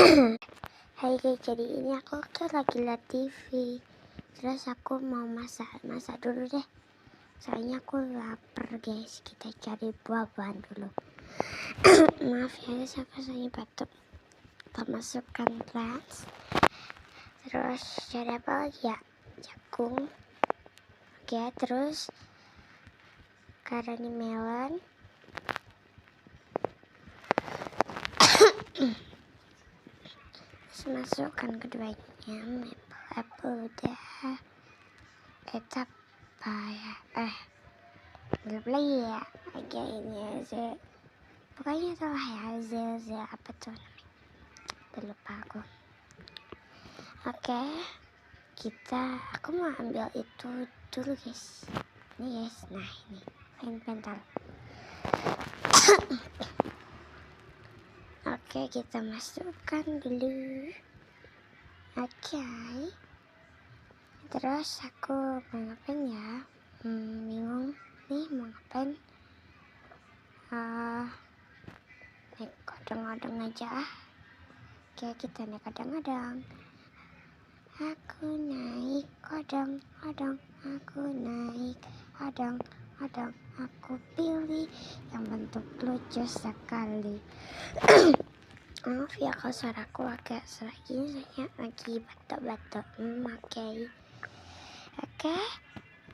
Hai guys, jadi ini aku lagi liat TV. Terus aku mau masak dulu deh. Soalnya aku lapar guys. Kita cari buah-buahan dulu. Maaf ya guys, aku soalnya batuk. Kita masukkan beras. Terus cari apa lagi ya? Jagung. Oke, terus karani melon. Masukkan keduanya. Apple udah. Apa ya? Belum lagi ya. Agak ini aja. Pokoknya salah ya. Apa tuh namanya? Udah lupa aku. Oke. Aku mau ambil itu dulu guys. Ini guys. Nah ini. Pental. Oke, kita masukkan dulu. Oke. Terus aku mau ngapain ya? Bingung nih mau ngapain. Naik odong-odong aja. Oke, kita naik odong-odong. Aku naik odong-odong. Aku naik odong-odong. Aku pilih yang bentuk lucu sekali. Maaf ya kalau suaraku agak serak gini, soalnya lagi batuk-batuk. Oke.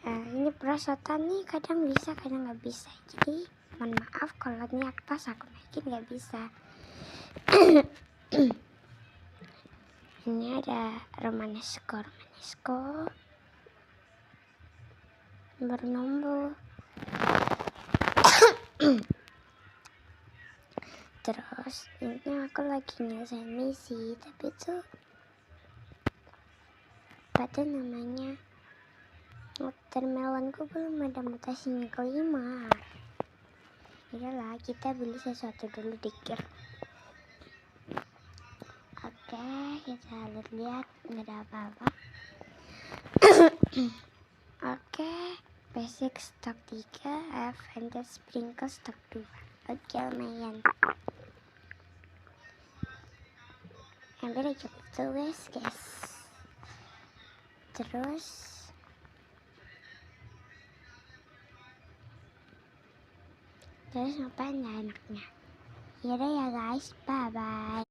Ini perosotan nih, kadang bisa kadang nggak bisa, jadi mohon maaf kalau niat pas aku naikin nggak bisa. Ini ada Romanesco bernomor. Terus ini aku lagi nyelesain misi, tapi tuh pada namanya watermelonku belum ada mutasinya kelima. Yalah, kita beli sesuatu dulu dikit. Oke, kita lihat nggak ada apa-apa. Oke, basic stok 3, Avengers sprinkle stok 2. Oke, lumayan. Ambil aja tulis guys. Terus ngapain ya enaknya? Yaudah ya guys, bye bye.